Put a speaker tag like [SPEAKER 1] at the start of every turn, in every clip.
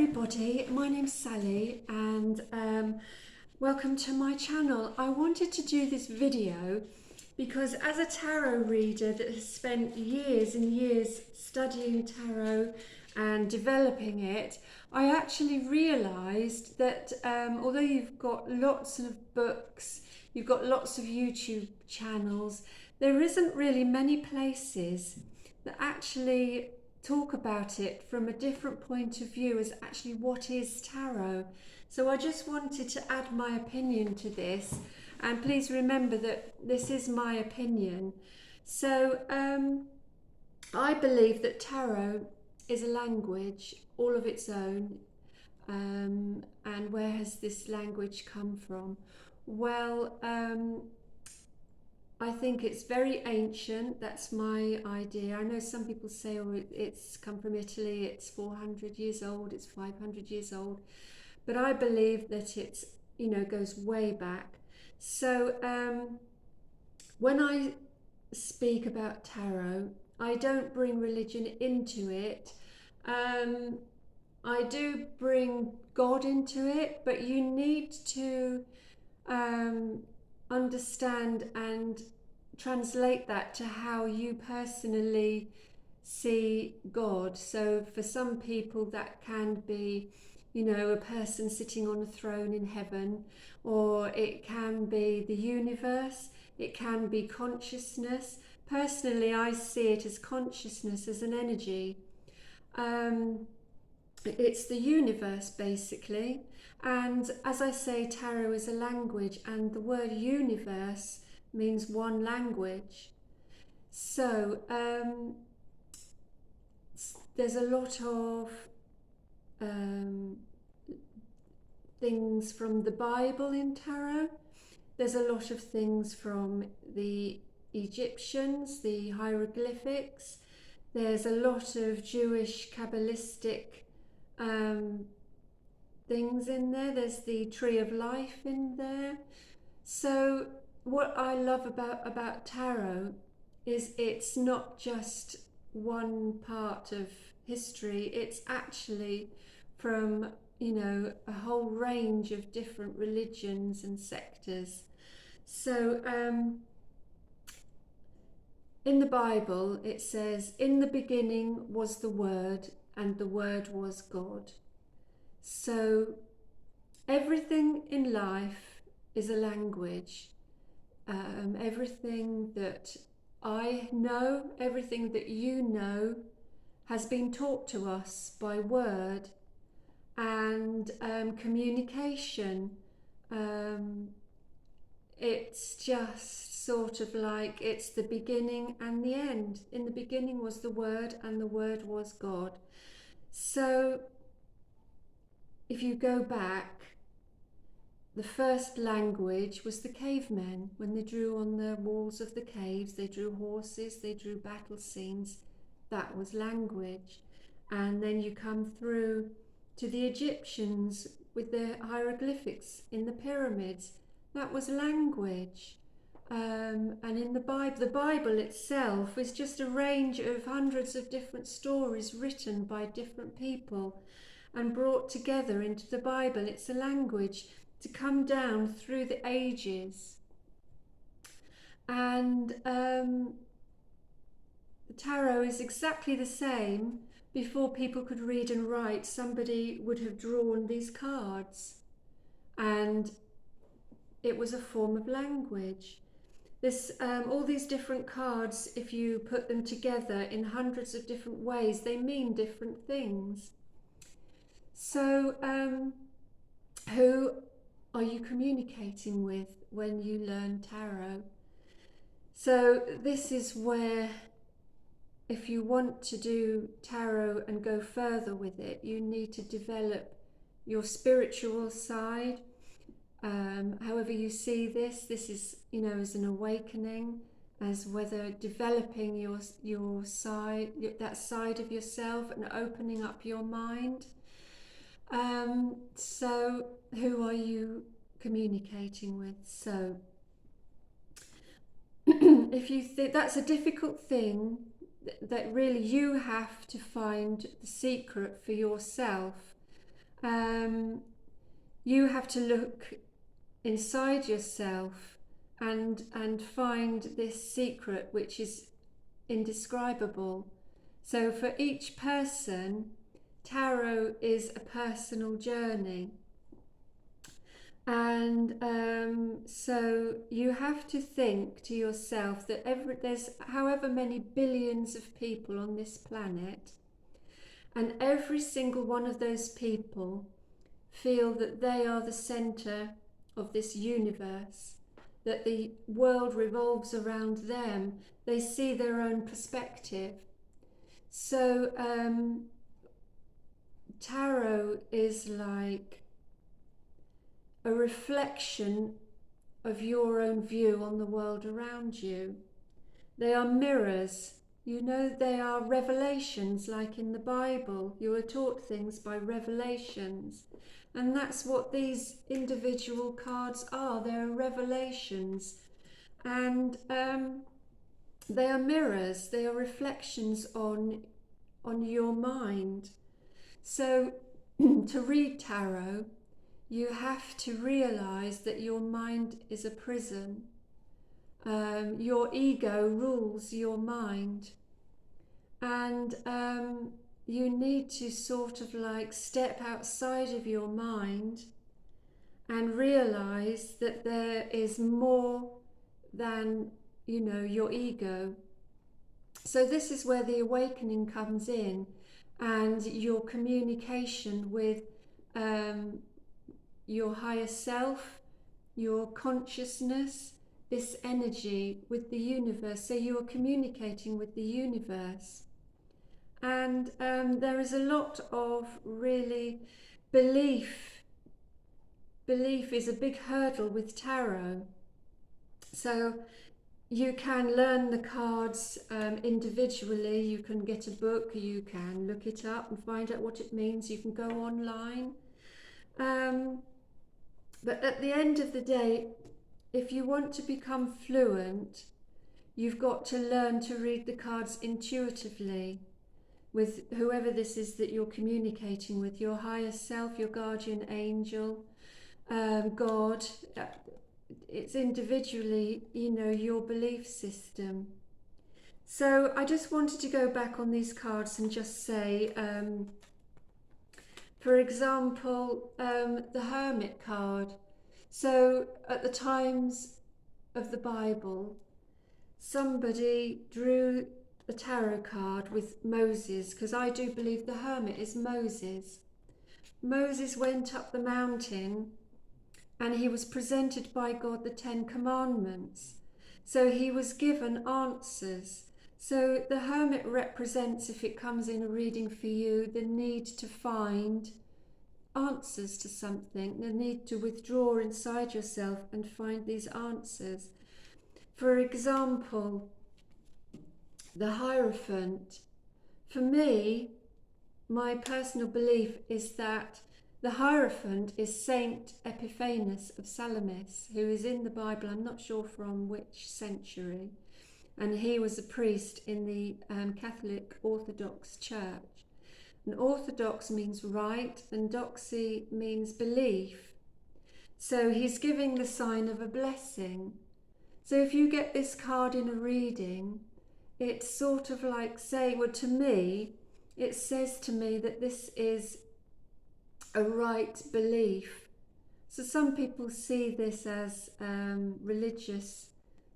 [SPEAKER 1] everybody, my name's Sally and welcome to my channel. I wanted to do this video because as a tarot reader that has spent years and years studying tarot and developing it, I actually realised that although you've got lots of books, you've got lots of YouTube channels, there isn't really many places that actually talk about it from a different point of view as actually what is tarot. So I just wanted to add my opinion to this, and please remember that this is my opinion. So I believe that tarot is a language all of its own. And where has this language come from? Well, I think it's very ancient. That's my idea. I know some people say, oh, it's come from Italy, it's 400 years old, it's 500 years old. But I believe that it's, goes way back. So when I speak about tarot, I don't bring religion into it. I do bring God into it, but you need to understand and translate that to how you personally see God. So for some people that can be, a person sitting on a throne in heaven, or it can be the universe, it can be consciousness. Personally, I see it as consciousness, as an energy. It's the universe basically, and as I say, tarot is a language, and the word universe means one language. So there's a lot of things from the Bible in tarot. There's a lot of things from the Egyptians, the hieroglyphics. There's a lot of Jewish Kabbalistic things in there. There's the tree of life in there. So what I love about tarot is it's not just one part of history. It's actually from, a whole range of different religions and sectors. So in the Bible it says, in the beginning was the Word, and the Word was God. So everything in life is a language. Everything that I know, everything that you know, has been taught to us by word and communication. It's just sort of like it's the beginning and the end. In the beginning was the Word, and the Word was God. So if you go back, the first language was the cavemen. When they drew on the walls of the caves, they drew horses, they drew battle scenes. That was language. And then you come through to the Egyptians with their hieroglyphics in the pyramids. That was language. And in the Bible itself is just a range of hundreds of different stories written by different people and brought together into the Bible. It's a language to come down through the ages. And the tarot is exactly the same. Before people could read and write, somebody would have drawn these cards, and it was a form of language. This all these different cards, if you put them together in hundreds of different ways, they mean different things. So who are you communicating with when you learn tarot? So this is where, if you want to do tarot and go further with it, you need to develop your spiritual side. However you see this is, as an awakening, as whether developing your side, that side of yourself, and opening up your mind. So who are you communicating with? So if you think that's a difficult thing, that really you have to find the secret for yourself. You have to look inside yourself and find this secret which is indescribable. So for each person, tarot is a personal journey. And so you have to think to yourself that there's however many billions of people on this planet, and every single one of those people feel that they are the center of this universe, that the world revolves around them. They see their own perspective. So tarot is like a reflection of your own view on the world around you. They are mirrors. You know, they are revelations, like in the Bible. You are taught things by revelations. And that's what these individual cards are. They're revelations. And they are mirrors. They are reflections on your mind. So to read tarot, you have to realize that your mind is a prison. Your ego rules your mind. And you need to sort of like step outside of your mind and realize that there is more than, you know, your ego. So this is where the awakening comes in, and your communication with your higher self, your consciousness, this energy with the universe. So you are communicating with the universe. And there is a lot of really belief. Belief is a big hurdle with tarot. So you can learn the cards individually. You can get a book, you can look it up and find out what it means. You can go online. But at the end of the day, if you want to become fluent, you've got to learn to read the cards intuitively with whoever this is that you're communicating with, your higher self, your guardian angel, God. It's individually, you know, your belief system. So I just wanted to go back on these cards and just say, for example, the Hermit card. So at the times of the Bible, somebody drew the tarot card with Moses, because I do believe the hermit is Moses. Moses went up the mountain and he was presented by God the 10 Commandments. So he was given answers. So the hermit represents, if it comes in a reading for you, the need to find answers to something, the need to withdraw inside yourself and find these answers. For example, the Hierophant. For me, my personal belief is that the Hierophant is Saint Epiphanes of Salamis, who is in the Bible. I'm not sure from which century. And he was a priest in the Catholic Orthodox Church. And Orthodox means right, and doxy means belief. So he's giving the sign of a blessing. So if you get this card in a reading, it's sort of like saying, well, to me, it says to me that this is a right belief. So some people see this as religious.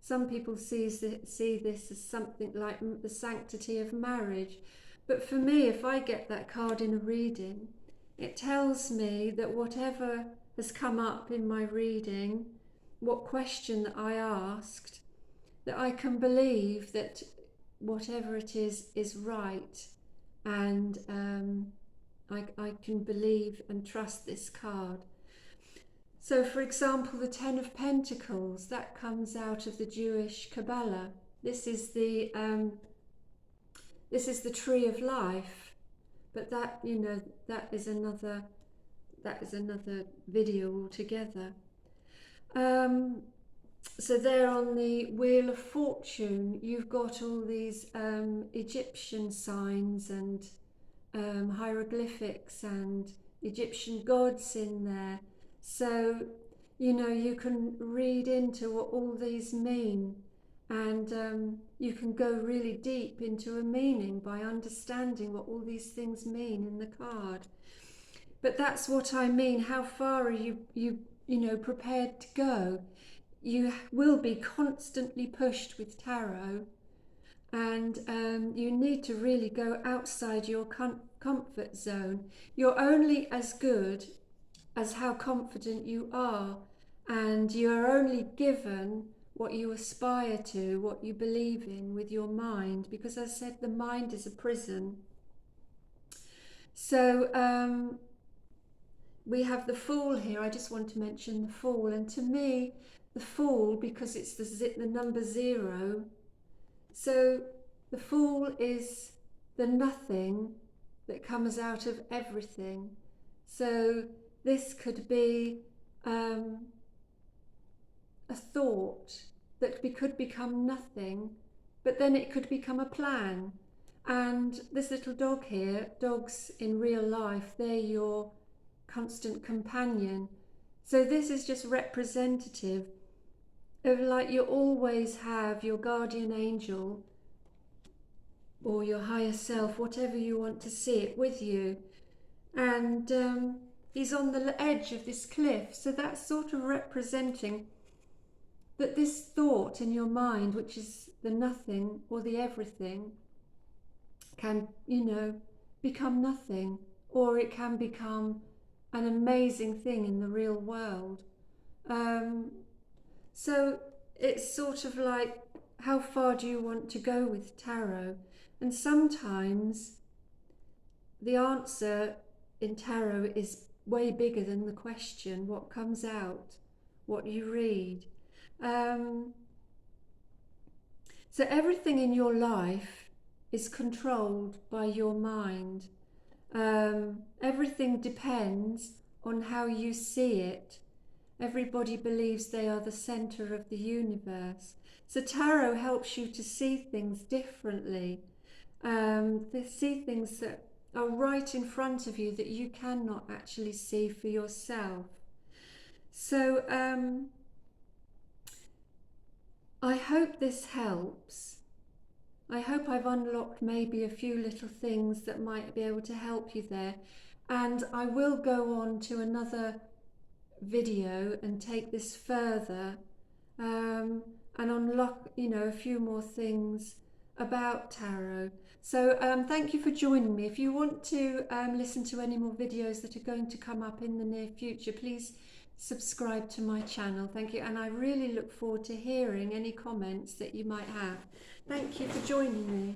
[SPEAKER 1] Some people see this as something like the sanctity of marriage. But for me, if I get that card in a reading, it tells me that whatever has come up in my reading, what question that I asked, that I can believe that whatever it is right, and I can believe and trust this card. So for example, the 10 of Pentacles, that comes out of the Jewish Kabbalah. This is the tree of life, but that, you know, that is another video altogether. So there on the Wheel of Fortune, you've got all these Egyptian signs and hieroglyphics and Egyptian gods in there. So, you know, you can read into what all these mean, and you can go really deep into a meaning by understanding what all these things mean in the card. But that's what I mean. How far are you prepared to go? You will be constantly pushed with tarot, and you need to really go outside your comfort zone. You're only as good as how confident you are, and you are only given what you aspire to, what you believe in with your mind, because as I said, the mind is a prison. So we have the Fool here. I just want to mention the Fool, and to me, the Fool, because it's the number 0, so the Fool is the nothing that comes out of everything. So this could be a thought that could become nothing, but then it could become a plan. And this little dog here, dogs in real life, they're your constant companion. So this is just representative of, like, you always have your guardian angel or your higher self, whatever you want to see it, with you. And he's on the edge of this cliff. So that's sort of representing that this thought in your mind, which is the nothing or the everything, can, become nothing, or it can become an amazing thing in the real world. So it's sort of like, how far do you want to go with tarot? And sometimes the answer in tarot is way bigger than the question, what comes out, what you read. So everything in your life is controlled by your mind. Everything depends on how you see it. Everybody believes they are the center of the universe. So tarot helps you to see things differently. To see things that are right in front of you that you cannot actually see for yourself. So I hope this helps. I hope I've unlocked maybe a few little things that might be able to help you there. And I will go on to another video and take this further, and unlock, a few more things about tarot. So thank you for joining me. If you want to listen to any more videos that are going to come up in the near future, please subscribe to my channel. Thank you, and I really look forward to hearing any comments that you might have. Thank you for joining me.